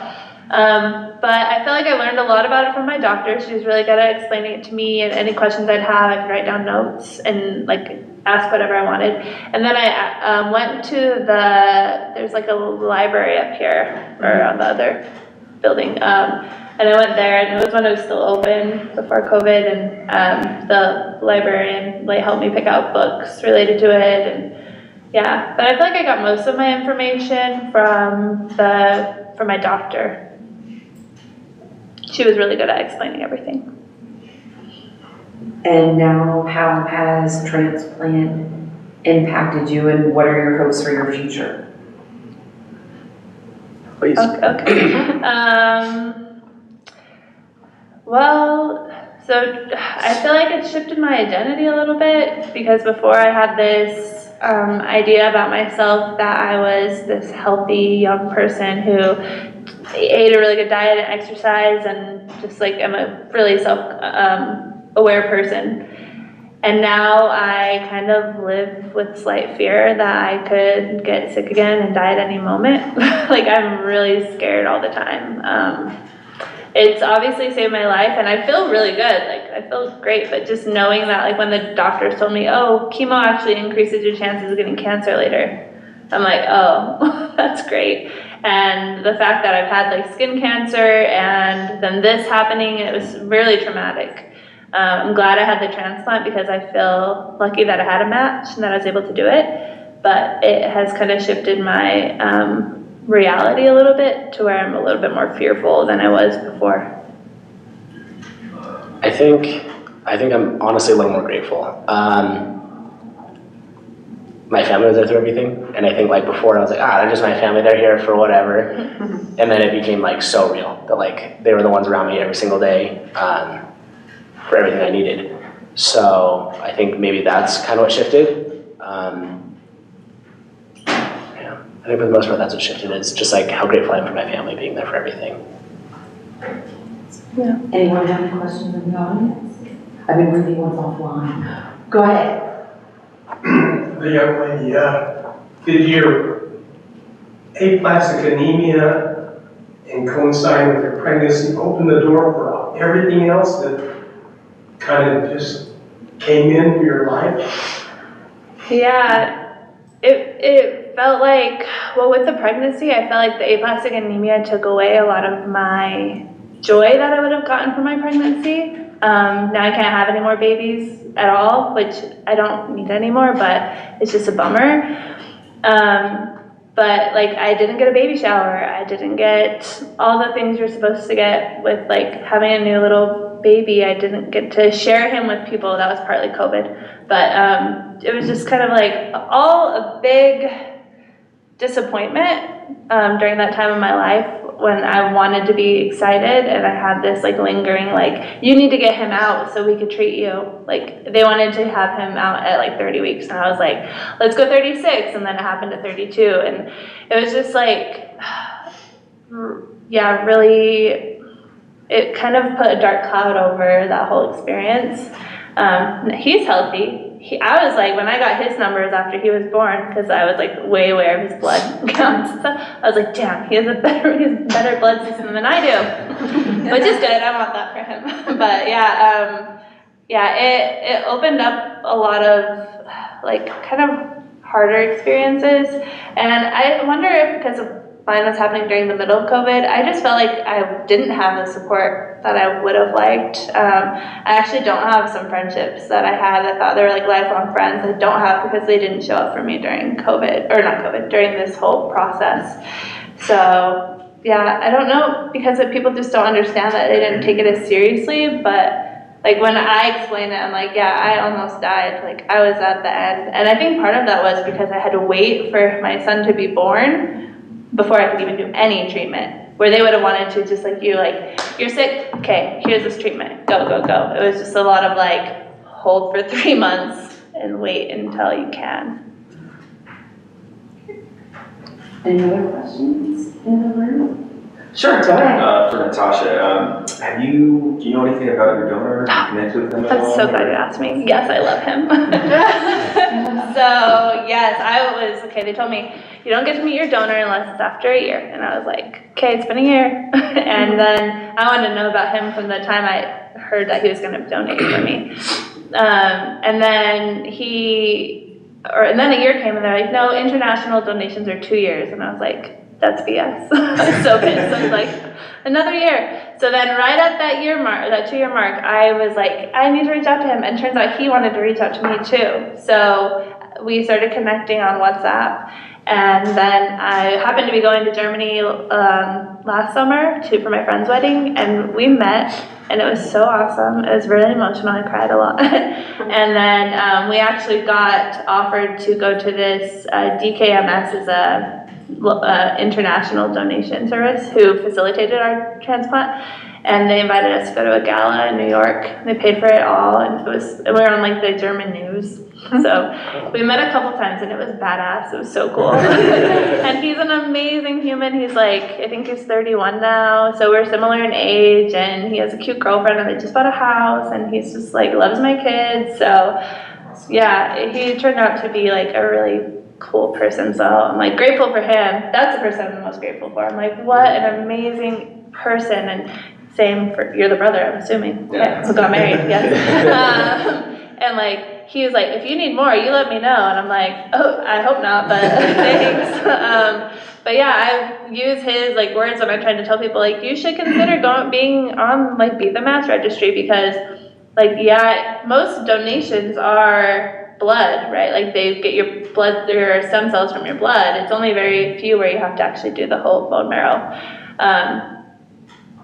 But I feel like I learned a lot about it from my doctor. She was really good at explaining it to me, and any questions I'd have, I could write down notes and like ask whatever I wanted. And then I went to there's like a library up here, or on the other building, and I went there, and it was when it was still open before COVID, and the librarian like helped me pick out books related to it, and yeah. But I feel like I got most of my information from my doctor. She was really good at explaining everything. And now, how has transplant impacted you, and what are your hopes for your future? please. Okay. Well, so I feel like it shifted my identity a little bit, because before I had this idea about myself that I was this healthy young person who ate a really good diet and exercise, and just like I'm a really self-aware person. And now I kind of live with slight fear that I could get sick again and die at any moment. Like, I'm really scared all the time. It's obviously saved my life, and I feel really good. Like, I feel great, but just knowing that, like, when the doctors told me, oh, chemo actually increases your chances of getting cancer later, I'm like, oh, that's great. And the fact that I've had like skin cancer and then this happening, it was really traumatic. I'm glad I had the transplant because I feel lucky that I had a match and that I was able to do it, but it has kind of shifted my reality a little bit to where I'm a little bit more fearful than I was before. I think I'm honestly a little more grateful. My family was there through everything, and I think like before I was like, they're just my family, they're here for whatever, and then it became like so real that like they were the ones around me every single day for everything I needed. So I think maybe that's kind of what shifted. Yeah, I think for the most part that's what shifted, is just like how grateful I am for my family being there for everything. Yeah. Anyone have any questions in the audience? I've been reading ones offline. Go ahead. The young lady, did your aplastic anemia and coinciding with your pregnancy open the door for everything else that kind of just came into your life? Yeah, it felt like, well, with the pregnancy, I felt like the aplastic anemia took away a lot of my joy that I would have gotten from my pregnancy. Now I can't have any more babies at all, which I don't need anymore, but it's just a bummer. But like, I didn't get a baby shower. I didn't get all the things you're supposed to get with like having a new little baby. I didn't get to share him with people. That was partly COVID, but it was just kind of like all a big disappointment during that time of my life, when I wanted to be excited, and I had this like lingering, like, you need to get him out so we could treat you. Like, they wanted to have him out at like 30 weeks, and I was like, let's go 36, and then it happened at 32, and it was just like, yeah, really, it kind of put a dark cloud over that whole experience. He's healthy. I was like, when I got his numbers after he was born, because I was like way aware of his blood counts and stuff, I was like, damn, he has a better blood system than I do, which is good. I want that for him. But yeah, it opened up a lot of like kind of harder experiences, and I wonder if because of mine was happening during the middle of COVID, I just felt like I didn't have the support that I would have liked. I actually don't have some friendships that I had. I thought they were like lifelong friends. I don't have, because they didn't show up for me during COVID, or not COVID, during this whole process. So yeah, I don't know, because people just don't understand that they didn't take it as seriously, but like when I explain it, I'm like, yeah, I almost died. Like, I was at the end. And I think part of that was because I had to wait for my son to be born, before I could even do any treatment, where they would have wanted to just like you, like, you're sick, okay, here's this treatment, go, go, go. It was just a lot of like, hold for 3 months and wait until you can. Any other questions in the room? Sure, go ahead. For Natasha, do you know anything about your donor? Do you connect with them at all? I'm so glad you asked me. Yes, I love him. So, yes, I was, okay, they told me, you don't get to meet your donor unless it's after a year. And I was like, okay, it's been a year. And then I wanted to know about him from the time I heard that he was going to donate for me. And then and then a year came and they're like, no, international donations are 2 years. And I was like, that's BS. I was so pissed. I was like, another year. So then right at that year mark, that 2-year mark, I was like, I need to reach out to him. And turns out he wanted to reach out to me too. So we started connecting on WhatsApp. And then I happened to be going to Germany last summer for my friend's wedding. And we met. And it was so awesome. It was really emotional. I cried a lot. And then we actually got offered to go to this DKMS is a international donation service who facilitated our transplant, and they invited us to go to a gala in New York. They paid for it all, and we were on like the German news. So we met a couple times, and it was badass. It was so cool. And he's an amazing human. He's like, I think he's 31 now, so we're similar in age, and he has a cute girlfriend, and they just bought a house, and he's just like loves my kids. So yeah, he turned out to be like a really cool person, so I'm like grateful for him. That's the person I'm the most grateful for. I'm like, what an amazing person. And same for, you're the brother, I'm assuming, yeah. Who got married, yes. And like, he was like, if you need more, you let me know. And I'm like, oh, I hope not, but thanks. But yeah, I use his like words when I'm trying to tell people like, you should consider being on like Be the Match registry, because like, yeah, most donations are blood, right? Like they get your stem cells from your blood. It's only very few where you have to actually do the whole bone marrow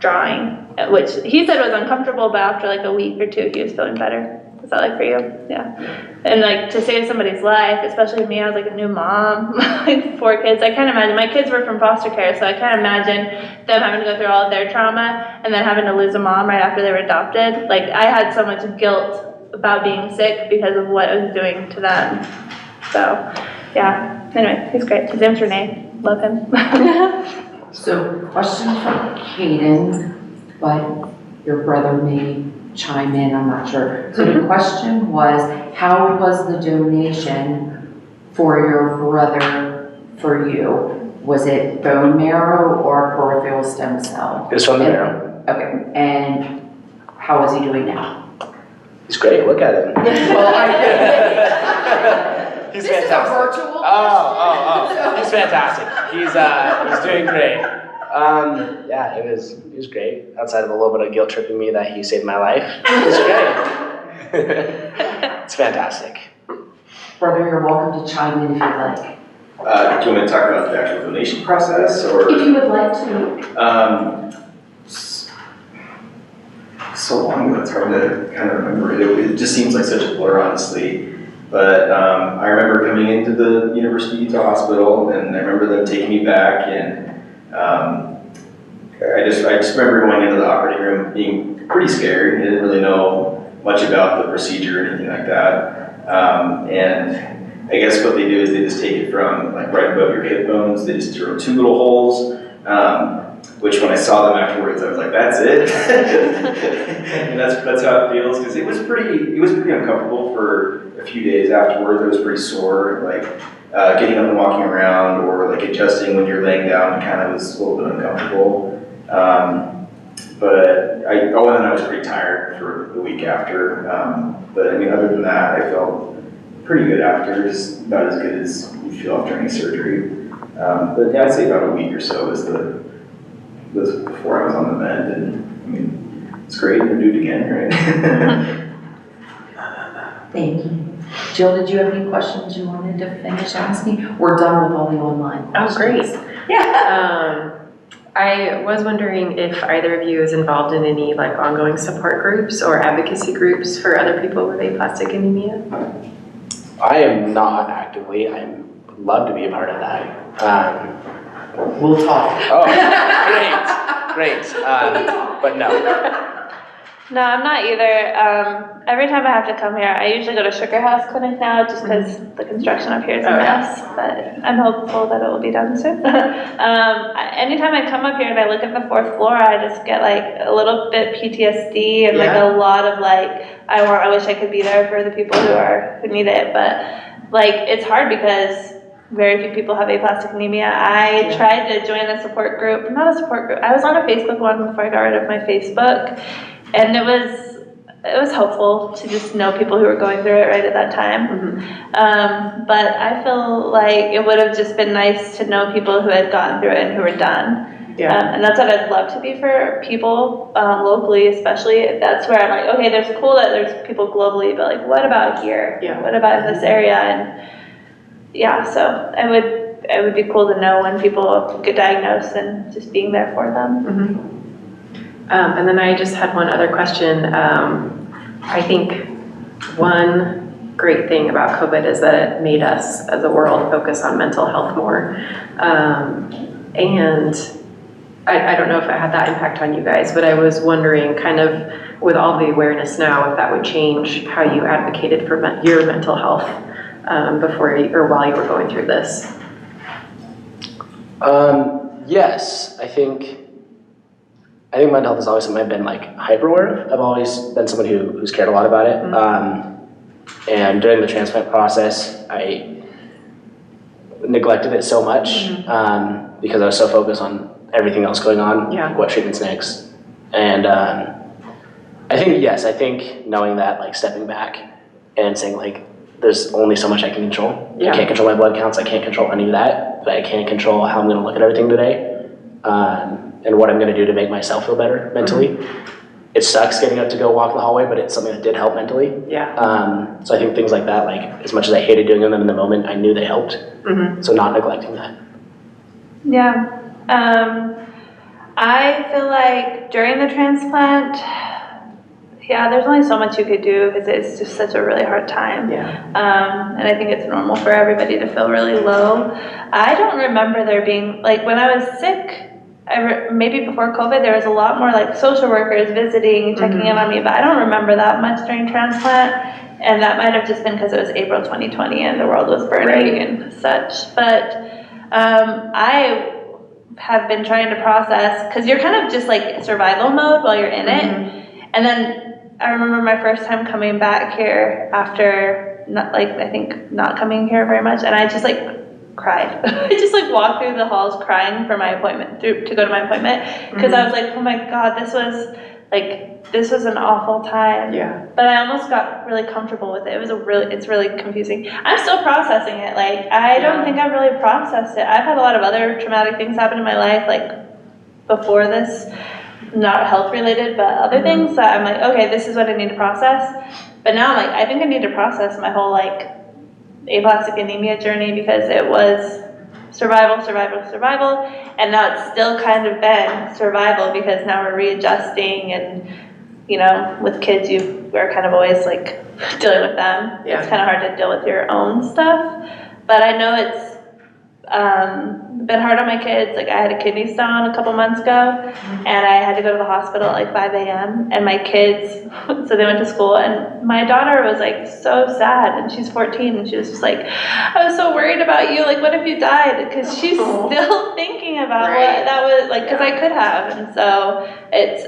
drawing, which he said was uncomfortable, but after like a week or 2, he was feeling better. Is that like for you? Yeah. And like to save somebody's life, especially me, I was like a new mom, like 4 kids. I can't imagine. My kids were from foster care, so I can't imagine them having to go through all of their trauma and then having to lose a mom right after they were adopted. Like I had so much guilt about being sick because of what it was doing to them. So yeah, anyway, he's great. His name's Renee. Love him. So question for Kaden, but your brother may chime in, I'm not sure. So the question was, how was the donation for your brother for you? Was it bone marrow or peripheral stem cell? It was from the marrow. Okay, and how is he doing now? He's great, look at him. He's This fantastic. is a virtual Oh. He's fantastic. He's doing great. Yeah, it was great. Outside of a little bit of guilt tripping me that he saved my life, it was great. It's fantastic. Brother, you're welcome to chime in if you'd like. Do you want me to talk about the actual donation process, or? If you would like to. So long ago, it's hard to kind of remember. It just seems like such a blur, honestly. But I remember coming into the University of Utah Hospital, and I remember them taking me back, and I just remember going into the operating room being pretty scared. I didn't really know much about the procedure or anything like that. And I guess what they do is they just take it from like right above your hip bones. They just drill 2 little holes. Which when I saw them afterwards, I was like, that's it. And that's how it feels, because it was pretty uncomfortable for a few days afterwards. I was pretty sore, like getting up and walking around, or like adjusting when you're laying down kind of was a little bit uncomfortable. But and then I was pretty tired for the week after. But I mean, other than that, I felt pretty good after, just about as good as you feel after any surgery. But yeah, I'd say about a week or so was before I was on the mend, and I mean, it's great to do it again, right? Thank you. Jill, did you have any questions you wanted to finish asking? We're done with all the online questions. Oh, great. Yeah. I was wondering if either of you is involved in any like ongoing support groups or advocacy groups for other people with aplastic anemia. I am not actively. I would love to be a part of that. We'll talk. Oh, great. But no. No, I'm not either. Every time I have to come here, I usually go to Sugar House Clinic now just because the construction up here is a mess, but I'm hopeful that it will be done soon. Anytime I come up here and I look at the 4th floor, I just get like a little bit PTSD and like a lot of like, I wish I could be there for the people who need it, but like it's hard because very few people have aplastic anemia. I tried to join a support group, not a support group, I was on a Facebook one before I got rid of my Facebook. And it was helpful to just know people who were going through it right at that time. But I feel like it would have just been nice to know people who had gotten through it and who were done. And that's what I'd love to be for people locally, especially. That's where I'm like, okay, there's cool that there's people globally, but like, what about here? What about in this area? And so it would be cool to know when people get diagnosed and just being there for them. And then I just had one other question. I think one great thing about COVID is that it made us as a world focus on mental health more. And I don't know if it had that impact on you guys, but I was wondering kind of with all the awareness now, if that would change how you advocated for your mental health before or while you were going through this. Yes, I think mental health is always something I've been like hyper aware of. I've always been someone who's cared a lot about it. And during the transplant process, I neglected it so much because I was so focused on everything else going on, like what treatment's next. And I think knowing that, like stepping back and saying like, there's only so much I can control. I can't control my blood counts, I can't control any of that, but I can control how I'm gonna look at everything today. And what I'm going to do to make myself feel better mentally. It sucks getting up to go walk the hallway, but it's something that did help mentally. So I think things like that, like as much as I hated doing them in the moment, I knew they helped. So not neglecting that. I feel like during the transplant, there's only so much you could do because it's just such a really hard time. And I think it's normal for everybody to feel really low. I don't remember there being, like when I was sick, maybe before COVID, there was a lot more like social workers visiting, checking in on me, but I don't remember that much during transplant. And that might have just been because it was April 2020 and the world was burning and such. But I have been trying to process, because you're kind of just like survival mode while you're in it. And then I remember my first time coming back here after not coming here very much, and I just like cried. I just like walked through the halls crying for my appointment, to go to my appointment, because I was like, oh my God, this was an awful time. But I almost got really comfortable with it. It's really confusing. I'm still processing it. Like, I don't think I've really processed it. I've had a lot of other traumatic things happen in my life, like before this, not health related, but other things that I'm like, okay, this is what I need to process. But now I'm like, I think I need to process my whole like aplastic anemia journey, because it was survival, and now it's still kind of been survival because now we're readjusting, and with kids we're kind of always like dealing with them. It's kind of hard to deal with your own stuff, but I know it's been hard on my kids. Like I had a kidney stone a couple months ago, and I had to go to the hospital at like 5 a.m. and my kids, so they went to school, and my daughter was like so sad, and she's 14, and she was just like, I was so worried about you, like what if you died, because she's still thinking about what that was like, because I could have. And so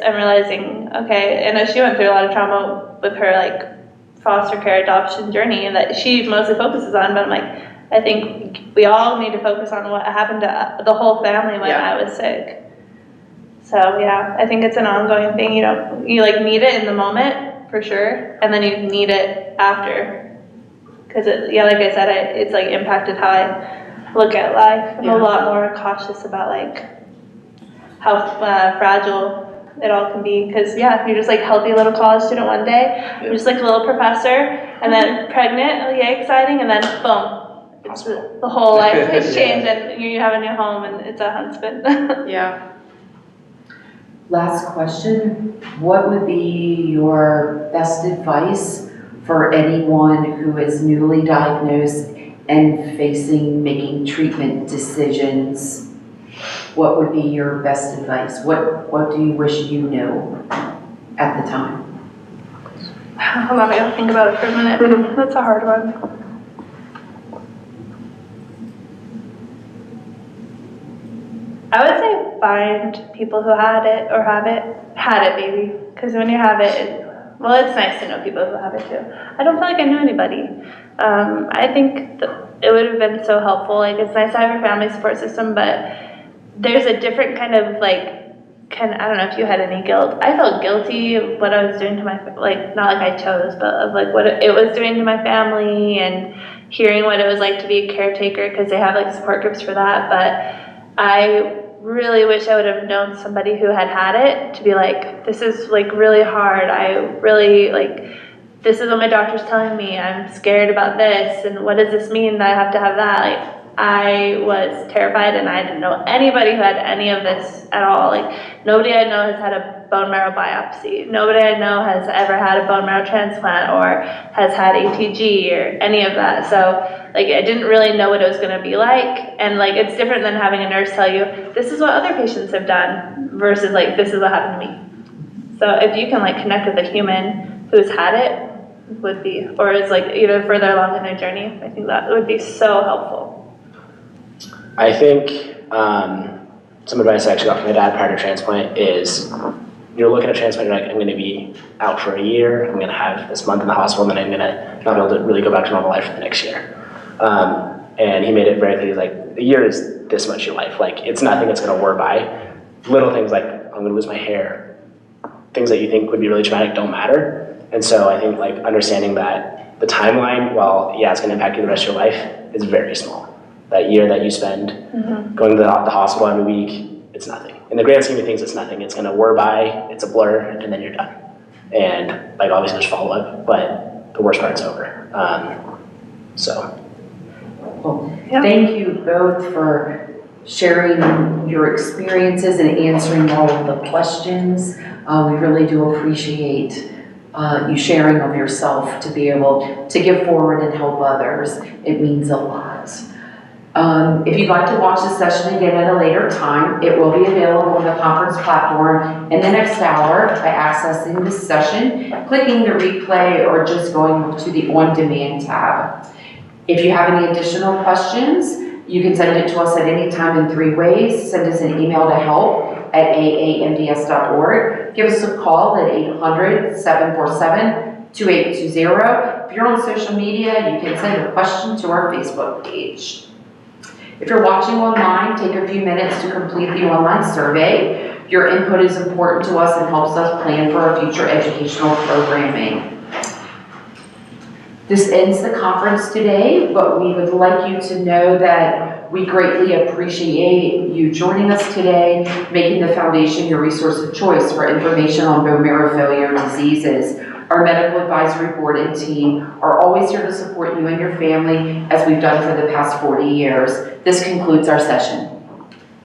I'm realizing, okay, and she went through a lot of trauma with her like foster care adoption journey, and that she mostly focuses on, but I'm like, I think we all need to focus on what happened to the whole family when I was sick. So I think it's an ongoing thing. You like need it in the moment for sure, and then you need it after, because like I said, it's like impacted how I look at life. I'm a lot more cautious about like how fragile it all can be, because you're just like healthy little college student one day, you're just like a little professor, and then pregnant, oh yay, exciting, and then boom. The whole life has changed, and you have a new home, and it's a Huntsman. Last question. What would be your best advice for anyone who is newly diagnosed and facing making treatment decisions what would be your best advice? What do you wish you knew at the time? Hold on, I gotta think about it for a minute. That's a hard one. I would say find people who had it or had it maybe. Because when you have it, well, it's nice to know people who have it too. I don't feel like I knew anybody. I think it would have been so helpful. Like, it's nice to have your family support system, but there's a different kind of like, I don't know if you had any guilt. I felt guilty of what I was doing to my, like, not like I chose, but of like what it was doing to my family and hearing what it was like to be a caretaker, because they have like support groups for that. But I really wish I would have known somebody who had it to be like, this is like really hard. I really like, this is what my doctor's telling me. I'm scared about this. And what does this mean that I have to have that? Like, I was terrified, and I didn't know anybody who had any of this at all. Like, nobody I know has had a bone marrow biopsy. Nobody I know has ever had a bone marrow transplant or has had ATG or any of that. So, like, I didn't really know what it was going to be like. And, like, it's different than having a nurse tell you, this is what other patients have done versus, like, this is what happened to me. So if you can, like, connect with a human who's had it, would be, or is, like, either further along in their journey, I think that would be so helpful. I think some advice I actually got from my dad prior to transplant is, you're looking at transplant, you're like, I'm going to be out for a year, I'm going to have this month in the hospital, and then I'm going to not be able to really go back to normal life for the next year. And he made it very clear, he's like, a year is this much of your life. Like, it's nothing that's going to whir by. Little things like, I'm going to lose my hair, things that you think would be really traumatic don't matter. And so I think, like, understanding that the timeline, while, yeah, it's going to impact you the rest of your life, is very small. That year that you spend going to the hospital every week, it's nothing. In the grand scheme of things, it's nothing. It's going to whir by, it's a blur, and then you're done. And, like, obviously there's follow-up, but the worst part's over. Well, thank you both for sharing your experiences and answering all of the questions. We really do appreciate you sharing of yourself to be able to give forward and help others. It means a lot. If you'd like to watch the session again at a later time, it will be available on the conference platform in the next hour by accessing this session, clicking the replay, or just going to the on-demand tab. If you have any additional questions, you can send it to us at any time in 3 ways. Send us an email to help@aamds.org. Give us a call at 800-747-2820. If you're on social media, you can send a question to our Facebook page. If you're watching online, take a few minutes to complete the online survey. Your input is important to us and helps us plan for our future educational programming. This ends the conference today, but we would like you to know that we greatly appreciate you joining us today, making the foundation your resource of choice for information on bone marrow failure diseases. Our medical advisory board and team are always here to support you and your family, as we've done for the past 40 years. This concludes our session.